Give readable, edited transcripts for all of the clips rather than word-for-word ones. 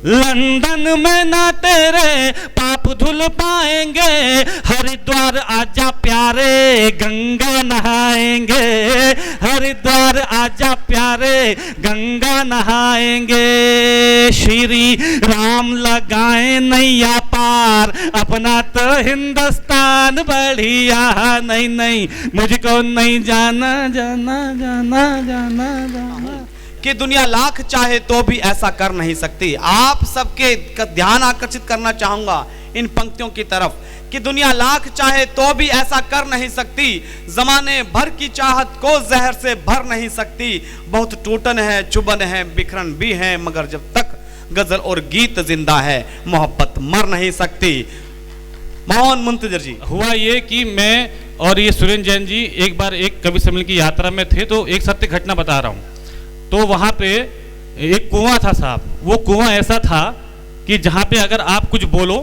London में ना तेरे पाप धुल पाएंगे, हरिद्वार आजा प्यारे गंगा नहाएंगे, हरिद्वार आजा प्यारे गंगा नहाएंगे। श्री राम लगाए नैया पार, अपना तो हिंदुस्तान बढ़िया। नहीं नहीं मुझको नहीं जाना जाना जाना जाना जाना कि दुनिया लाख चाहे तो भी ऐसा कर नहीं सकती। आप सबके ध्यान आकर्षित करना चाहूंगा इन पंक्तियों की तरफ कि दुनिया लाख चाहे तो भी ऐसा कर नहीं सकती, जमाने भर की चाहत को जहर से भर नहीं सकती। बहुत टूटन है, चुभन है, बिखरन भी है, मगर जब तक गजल और गीत जिंदा है मोहब्बत मर नहीं सकती। मोहन मुंतजिर जी, हुआ ये कि मैं और ये सुरेंद्र जैन जी एक बार एक कवि सम्मेलन की यात्रा में थे, तो एक सत्य घटना बता रहा हूँ। तो वहाँ पे एक कुआं था साहब, वो कुआं ऐसा था कि जहाँ पे अगर आप कुछ बोलो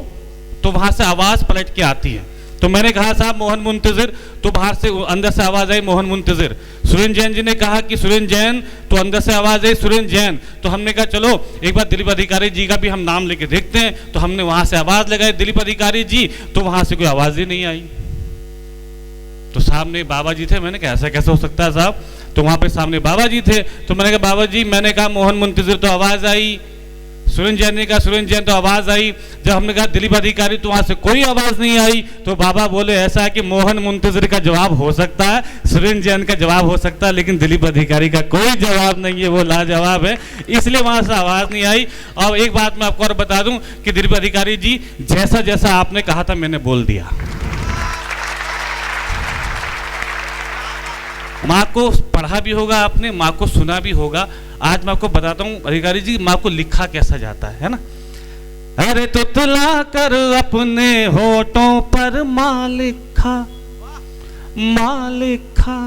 तो वहाँ से आवाज़ पलट के आती है। तो मैंने कहा साहब मोहन मुंतजिर, तो बाहर से अंदर से आवाज़ आई मोहन मुंतजिर। सुरेंद्र जैन जी ने कहा कि सुरेंद्र जैन, तो अंदर से आवाज़ आई सुरेंद्र जैन। तो हमने कहा चलो एक बार दिलीप अधिकारी जी का भी हम नाम लेके देखते हैं। तो हमने वहाँ से आवाज़ लगाई दिलीप अधिकारी जी, तो वहाँ से कोई आवाज़ ही नहीं आई। तो सामने बाबा जी थे, मैंने कहा ऐसा कैसे हो सकता है साहब। तो वहाँ पे सामने बाबा जी थे, तो मैंने कहा बाबा जी, मैंने कहा मोहन मुंतजिर तो आवाज़ आई, सुरेंद्र जैन ने कहा सुरेंद्र जैन तो आवाज़ आई। जब हमने कहा दिलीप अधिकारी, तो वहाँ से कोई आवाज़ नहीं आई। तो बाबा बोले ऐसा है कि मोहन मुंतजिर का जवाब हो सकता है, सुरेंद्र जैन का जवाब हो सकता है, लेकिन दिलीप अधिकारी का कोई जवाब नहीं है, वो लाजवाब है, इसलिए वहाँ से आवाज़ नहीं आई। और एक बात मैं आपको और बता दूं कि दिलीप अधिकारी जी, जैसा जैसा आपने कहा था मैंने बोल दिया। माँ को पढ़ा भी होगा आपने, माँ को सुना भी होगा। आज मैं आपको बताता हूँ अधिकारी जी, माँ को लिखा कैसा जाता है ना। अरे तुतला कर अपने होठों पर माँ लिखा, माँ लिखा,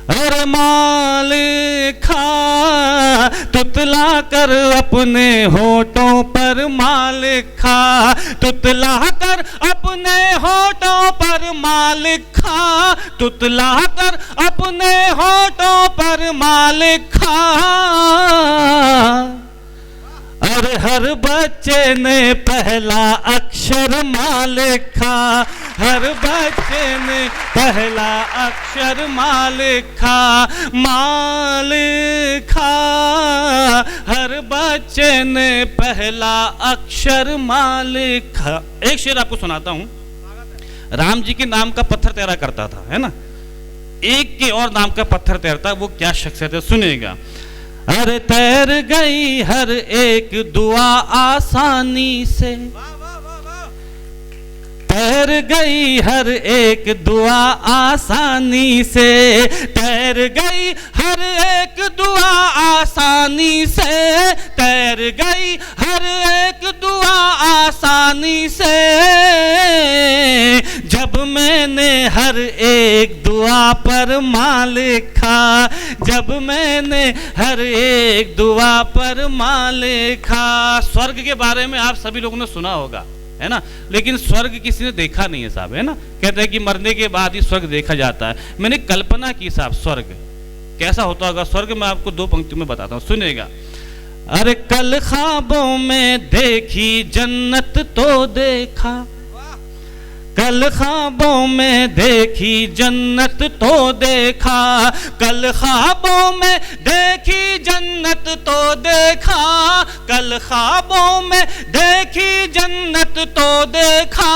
अरे माँ लिखा, तुतला कर अपने होठों पर माँ लिखा, तुतला कर अपने होठों पर माँ लिखा, तुतला कर अपने होठों पर माँ लिखा। अरे हर बच्चे ने पहला अक्षर माँ लिखा, हर बच्चे ने पहला अक्षर माँ लिखा, माँ लिखा, हर बच्चे ने पहला अक्षर माँ लिखा। एक शेर आपको सुनाता हूँ। राम जी के नाम का पत्थर तैरा करता था, है ना, एक के और नाम का पत्थर तैरता, वो क्या शख्सियत है सुनिएगा। अरे तैर गई हर एक दुआ आसानी से, तैर गई हर एक दुआ आसानी से, तैर गई हर एक दुआ आसानी से, तैर गई हर एक दुआ आसानी से। जब मैंने हर एक दुआ पर माँ लिखा, जब मैंने हर एक दुआ पर माँ लिखा। स्वर्ग के बारे में आप सभी लोगों ने सुना होगा, है ना, लेकिन स्वर्ग किसी ने देखा नहीं है साहब, है ना। कहते हैं कि मरने के बाद ही स्वर्ग देखा जाता है। मैंने कल्पना की साहब स्वर्ग कैसा होता होगा। स्वर्ग मैं आपको दो पंक्तियों में बताता हूँ, सुनिएगा। अरे कल ख्वाबों में देखी जन्नत तो देखा, कल ख्वाबों में देखी जन्नत तो देखा, कल ख्वाबों में देखी जन्नत तो देखा, कल ख्वाबों में देखी जन्नत तो देखा।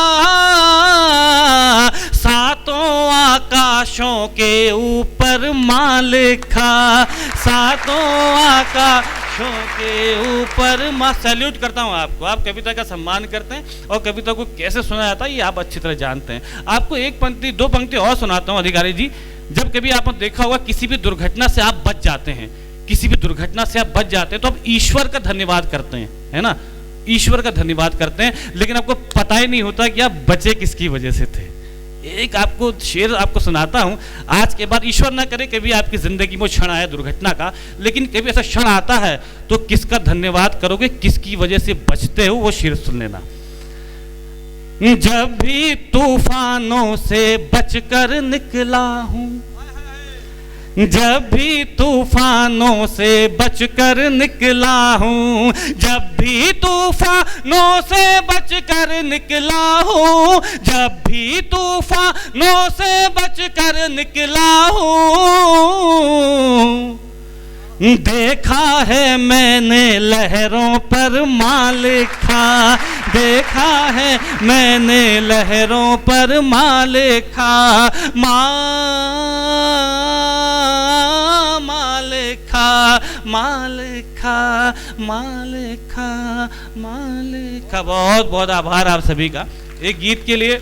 सातों आकाशों के ऊपर माँ लिखा, सातों आकाशों के ऊपर माँ। सैल्यूट करता हूँ आपको, आप कविता का सम्मान करते हैं और कविता को कैसे सुना जाता है ये आप अच्छी तरह जानते हैं। आपको एक पंक्ति दो पंक्ति और सुनाता हूँ अधिकारी जी। जब कभी आपने देखा होगा किसी भी दुर्घटना से आप बच जाते हैं, किसी भी दुर्घटना से आप बच जाते हैं तो आप ईश्वर का धन्यवाद करते हैं, है ना, ईश्वर का धन्यवाद करते हैं, लेकिन आपको पता ही नहीं होता कि आप बचे किसकी वजह से थे। एक आपको शेर आपको सुनाता हूं। आज के बाद ईश्वर ना करे कभी आपकी जिंदगी में क्षण आए दुर्घटना का, लेकिन कभी ऐसा क्षण आता है तो किसका धन्यवाद करोगे, किसकी वजह से बचते हो, वो शेर सुन लेना। जब भी तूफानों से बचकर निकला हूं, जब भी तूफानों से बचकर निकला हूँ, जब भी तूफानों से बचकर निकला हूँ, जब भी तूफानों से बचकर निकला हूँ, देखा है मैंने लहरों पर माँ लिखा, देखा है मैंने लहरों पर माँ लिखा, मालिका। बहुत बहुत आभार आप सभी का। एक गीत के लिए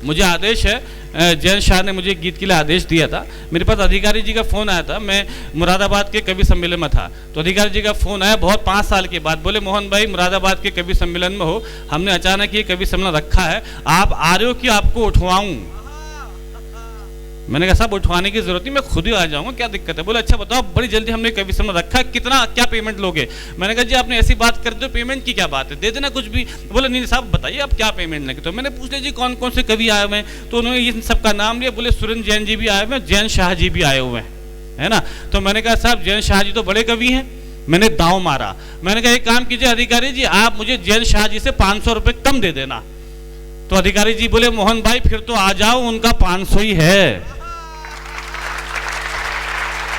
मुझे आदेश है, जयंत शाह ने मुझे गीत के लिए आदेश दिया था। मेरे पास अधिकारी जी का फ़ोन आया था, मैं मुरादाबाद के कवि सम्मेलन में था, तो अधिकारी जी का फ़ोन आया बहुत 5 साल के बाद, बोले मोहन भाई मुरादाबाद के कवि सम्मेलन में हो, हमने अचानक ये कवि सम्मेलन रखा है, आप आ रहे हो कि आपको उठवाऊँ? मैंने कहा साहब उठवाने की जरूरत नहीं, मैं खुद ही आ जाऊंगा, क्या दिक्कत है? बोले अच्छा बताओ, बड़ी जल्दी हमने कवि सम्मेलन रखा, कितना क्या पेमेंट लोगे? मैंने कहा जी आपने ऐसी बात कर दो, पेमेंट की क्या बात है, दे देना कुछ भी। बोले नहीं साहब बताइए आप क्या पेमेंट लेंगे। तो मैंने पूछ लिया जी कौन कौन से कवि आए हुए हैं, तो उन्होंने इन सबका नाम लिया। बोले सुरेंद्र जैन जी भी आए हुए हैं, जयंत शाह जी भी आए हुए हैं, है ना। तो मैंने कहा साहब जयंत शाह जी तो बड़े कवि हैं, मैंने दांव मारा। मैंने कहा एक काम कीजिए अधिकारी जी, आप मुझे जयंत शाह जी से 500 रुपये कम दे देना। तो अधिकारी जी बोले मोहन भाई फिर तो आ जाओ, उनका 500 ही है।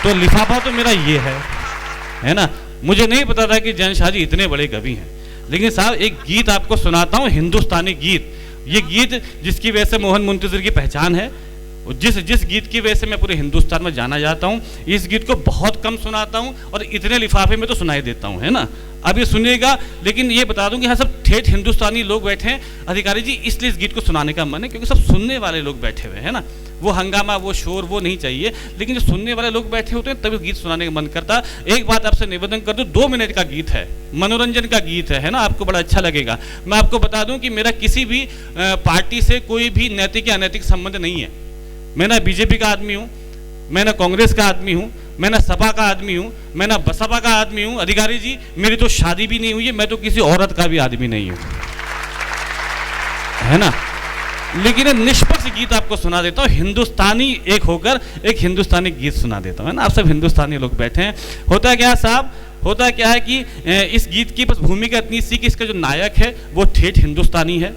तो लिफाफा तो मेरा ये है ना। मुझे नहीं पता था कि जयंत शाह जी इतने बड़े कवि हैं। लेकिन साहब एक गीत आपको सुनाता हूँ, हिंदुस्तानी गीत। ये गीत जिसकी वजह से मोहन मुंतज़िर की पहचान है, जिस गीत की वजह से मैं पूरे हिंदुस्तान में जाना जाता हूँ। इस गीत को बहुत कम सुनाता हूँ और इतने लिफाफे में तो सुनाई देता हूँ, है ना। अब ये सुनिएगा, लेकिन ये बता दूं कि हाँ सब ठेठ हिंदुस्तानी लोग बैठे हैं अधिकारी जी, इसलिए इस गीत को सुनाने का मन है क्योंकि सब सुनने वाले लोग बैठे हुए हैं ना। वो हंगामा, वो शोर, वो नहीं चाहिए, लेकिन जो सुनने वाले लोग बैठे होते हैं तभी गीत सुनाने का मन करता। एक बात आपसे निवेदन कर दूं, 2 मिनट का गीत है, मनोरंजन का गीत है ना, आपको बड़ा अच्छा लगेगा। मैं आपको बता दूं कि मेरा किसी भी पार्टी से कोई भी नैतिक या अनैतिक संबंध नहीं है। मैं ना बीजेपी का आदमी हूँ, मैं ना कांग्रेस का आदमी हूँ, मैं ना सपा का आदमी हूँ, मैं ना बसपा का आदमी हूँ। अधिकारी जी मेरी तो शादी भी नहीं हुई है, मैं तो किसी औरत का भी आदमी नहीं हूँ, है ना। लेकिन निष्पक्ष गीत आपको सुना देता हूँ, हिंदुस्तानी एक होकर एक हिंदुस्तानी गीत सुना देता हूँ, है ना। आप सब हिंदुस्तानी लोग बैठे हैं। होता क्या साहब, होता क्या है कि इस गीत की बस भूमिका इतनी सी कि इसका जो नायक है वो ठेठ हिंदुस्तानी है,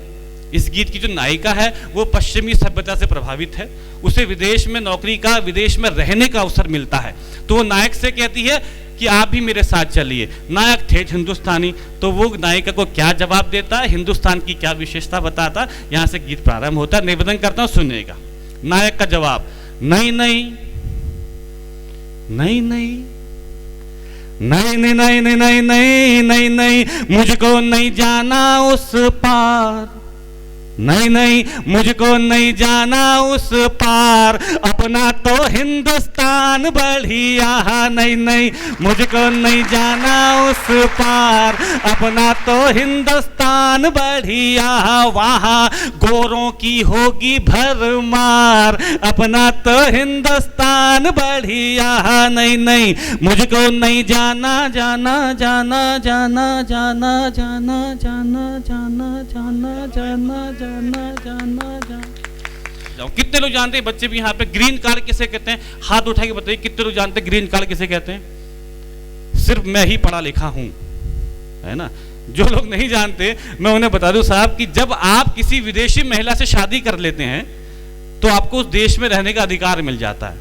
इस गीत की जो नायिका है वो पश्चिमी सभ्यता से प्रभावित है, उसे विदेश में नौकरी का, विदेश में रहने का अवसर मिलता है, तो वो नायक से कहती है कि आप भी मेरे साथ चलिए। नायक ठेठ हिंदुस्तानी, तो वो नायिका को क्या जवाब देता है, हिंदुस्तान की क्या विशेषता बताता, यहाँ से गीत प्रारंभ होता है। निवेदन करता हूँ सुनिएगा। नायक का जवाब, नहीं नहीं नहीं नहीं नहीं नहीं नहीं नहीं नहीं नहीं नहीं नहीं, मुझको नहीं जाना उस पार, नहीं नहीं मुझको नहीं जाना उस पार, अपना तो हिंदुस्तान बढ़िया, नहीं नहीं मुझको नहीं जाना उस पार, अपना तो हिंदुस्तान बढ़िया, वहाँ गोरों की होगी भरमार, अपना तो हिंदुस्तान बढ़िया, नहीं नहीं मुझको नहीं जाना जाना जाना जाना जाना जाना जाना जाना जाना जाना जाना जाना जाना। कितने लोग जानते हैं, बच्चे भी यहाँ पे, ग्रीन कार्ड किसे कहते हैं? हाथ उठा के बताइए कितने लोग जानते हैं ग्रीन कार्ड किसे कहते हैं? सिर्फ मैं ही पढ़ा लिखा हूं, है ना। जो लोग नहीं जानते मैं उन्हें बता दूं साहब कि जब आप किसी विदेशी महिला से शादी कर लेते हैं तो आपको उस देश में रहने का अधिकार मिल जाता है,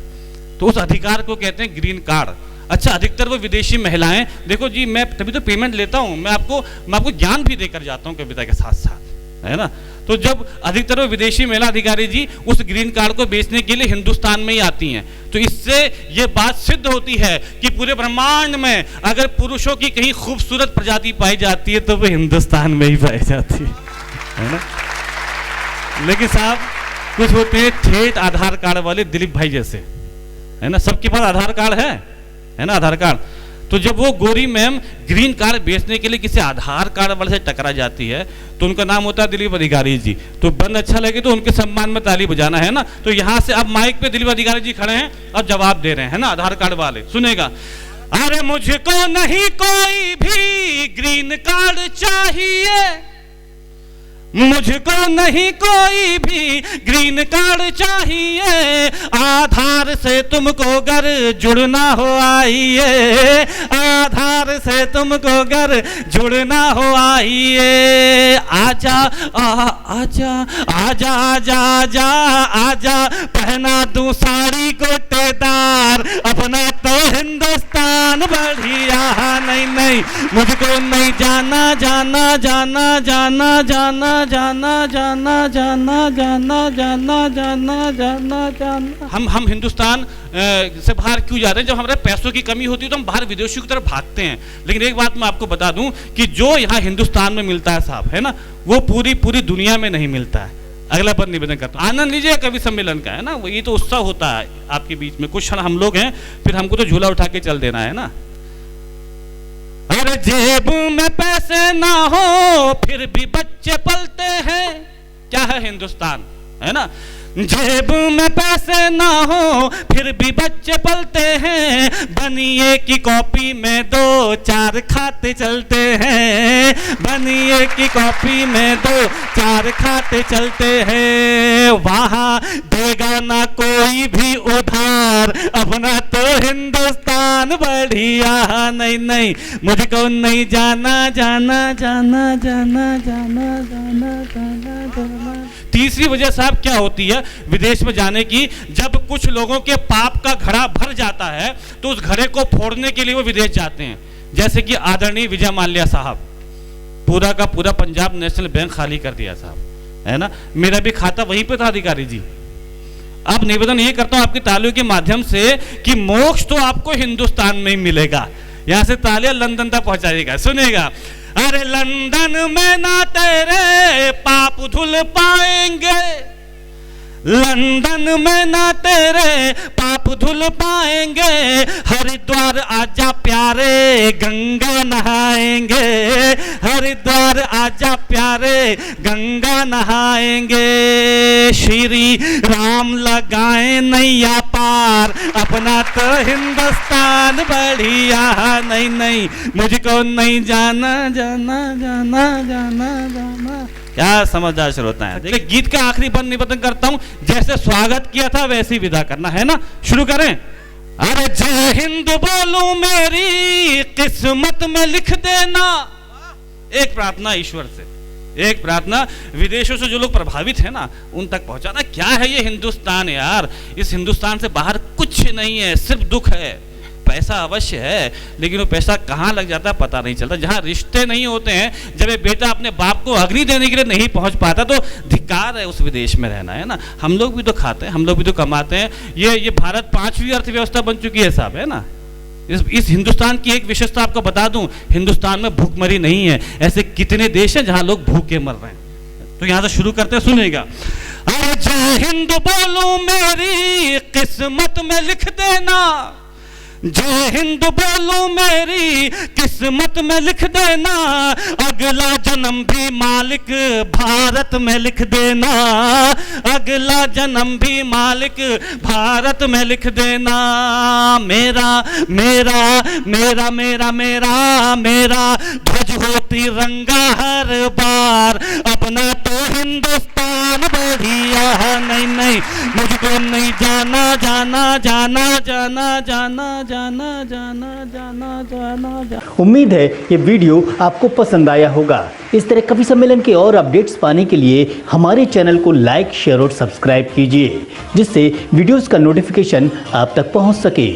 तो उस अधिकार को कहते हैं ग्रीन कार्ड। अच्छा, अधिकतर वो विदेशी महिलाएं, देखो जी मैं तभी तो पेमेंट लेता हूं, मैं आपको ज्ञान भी देकर जाता हूं कविता के साथ साथ, है ना। तो जब अधिकतर वो विदेशी महिला अधिकारी जी उस ग्रीन कार्ड को बेचने के लिए हिंदुस्तान में ही आती हैं, तो इससे ये बात सिद्ध होती है कि पूरे ब्रह्मांड में अगर पुरुषों की कहीं खूबसूरत प्रजाति पाई जाती है तो वो हिंदुस्तान में ही पाई जाती है ना। लेकिन साहब कुछ होते हैं ठेठ आधार कार्ड वाले, दिलीप भाई जैसे, है ना। सबके पास आधार कार्ड है ना, आधार कार्ड। तो जब वो गोरी मैम ग्रीन कार्ड बेचने के लिए किसी आधार कार्ड वाले से टकरा जाती है तो उनका नाम होता है दिलीप अधिकारी जी। तो बंद अच्छा लगे तो उनके सम्मान में ताली बजाना, है ना। तो यहाँ से अब माइक पे दिलीप अधिकारी जी खड़े हैं और जवाब दे रहे हैं, है ना, आधार कार्ड वाले। सुनेगा, अरे मुझको नहीं कोई भी ग्रीन कार्ड चाहिए, मुझको नहीं कोई भी ग्रीन कार्ड चाहिए, आधार से तुमको घर जुड़ना हो आइए, आधार से तुमको घर जुड़ना हो आइए। आजा आजा आजा आजा आजा आजा, पहना दूं साड़ी गोटेदार, अपना तो हिंदुस्तान बढ़िया। नहीं नहीं मुझको नहीं जाना जाना जाना जाना जाना जाना जाना जाना जाना जाना जाना जाना जाना। हम हिंदुस्तान से बाहर क्यों जा रहे हैं? जब हमारे पैसों की कमी होती है तो हम बाहर विदेशों की तरफ भागते हैं। लेकिन एक बात मैं आपको बता दूं कि जो यहाँ हिंदुस्तान में मिलता है साहब, है ना, वो पूरी पूरी दुनिया में नहीं मिलता है। अगला पद निवेदन करता हूं, आनंद लीजिए कवि सम्मेलन का, है ना, ये तो उत्साह होता है आपके बीच में। कुछ हम लोग हैं, फिर हमको तो झूला उठा के चल देना है ना। अरे जेब में पैसे ना हो फिर भी बच्चे पलते हैं, क्या है हिंदुस्तान, है ना। जेब में पैसे ना हो फिर भी बच्चे पलते हैं, बनिए की कॉपी में 2-4 खाते चलते हैं, बनिए की कॉपी में 2-4 खाते चलते हैं। वहाँ देगा ना कोई भी उधार, अपना तो हिंदुस्तान बढ़िया। नहीं नहीं मुझको नहीं जाना जाना जाना जाना जाना जाना जाना जाना। तीसरी वजह साहब क्या होती है विदेश में जाने की? जब कुछ लोगों के पाप का घड़ा भर जाता है तो उस घड़े को फोड़ने के लिए वो विदेश जाते हैं। जैसे कि आदरणीय विजय माल्या साहब, पूरा का पूरा पंजाब नेशनल बैंक खाली कर दिया साहब, है ना। मेरा भी खाता वहीं पे था अधिकारी जी। अब निवेदन ये करता हूं आपकी तालियों के माध्यम से कि मोक्ष तो आपको हिंदुस्तान में ही मिलेगा। यहां से तालियां लंदन तक पहुंचाइएगा। सुनिएगा, अरे लंदन में ना तेरे पाप धुल पाएंगे, लंदन में ना तेरे पाप धुल पाएंगे, हरिद्वार आजा प्यारे गंगा नहाएंगे, हरिद्वार आजा प्यारे गंगा नहाएंगे। श्री राम लगाए नैया पार, अपना तो हिंदुस्तान बढ़िया। नहीं नहीं मुझको नहीं जाना जाना जाना जाना जाना। क्या समझदार श्रोता है। देखिए गीत का आखिरी बंद निवेदन करता हूं, जैसे स्वागत किया था वैसे ही विदा करना है ना। शुरू करें। अरे जय हिंद बोलूं मेरी किस्मत में लिख देना। एक प्रार्थना ईश्वर से, एक प्रार्थना विदेशों से जो लोग प्रभावित है ना उन तक पहुंचाना। क्या है ये हिंदुस्तान यार, इस हिंदुस्तान से बाहर कुछ नहीं है, सिर्फ दुख है। पैसा अवश्य है लेकिन वो पैसा कहाँ लग जाता है पता नहीं चलता। जहाँ रिश्ते नहीं होते हैं, जब एक बेटा अपने बाप को अग्नि देने के लिए नहीं पहुंच पाता तो धिक्कार है उस विदेश में रहना, है ना। हम लोग भी तो खाते हैं, हम लोग भी तो कमाते हैं। ये भारत 5वीं अर्थव्यवस्था बन चुकी है साहब, है ना। इस हिंदुस्तान की एक विशेषता आपको बता दूं, हिंदुस्तान में भूखमरी नहीं है। ऐसे कितने देश हैं जहां लोग भूखे मर रहे हैं। तो यहां से शुरू करते हैं, सुनिएगा। अरे जय हिंद बोलूं मेरी किस्मत में लिख देना, जय हिंद बोलूं मेरी किस्मत में लिख देना, अगला जन्म भी मालिक भारत में लिख देना, अगला जन्म भी मालिक भारत में लिख देना। मेरा मेरा मेरा मेरा मेरा मेरा ध्वज हो तिरंगा हर बार, अपना तो हिंदुस्तान बढ़िया। नहीं नहीं मुझको नहीं जाना जाना जाना जाना जाना जाना जाना जाना जाना जाना। उम्मीद है ये वीडियो आपको पसंद आया होगा। इस तरह कवि सम्मेलन के और अपडेट्स पाने के लिए हमारे चैनल को लाइक, शेयर और सब्सक्राइब कीजिए, जिससे वीडियोस का नोटिफिकेशन आप तक पहुंच सके।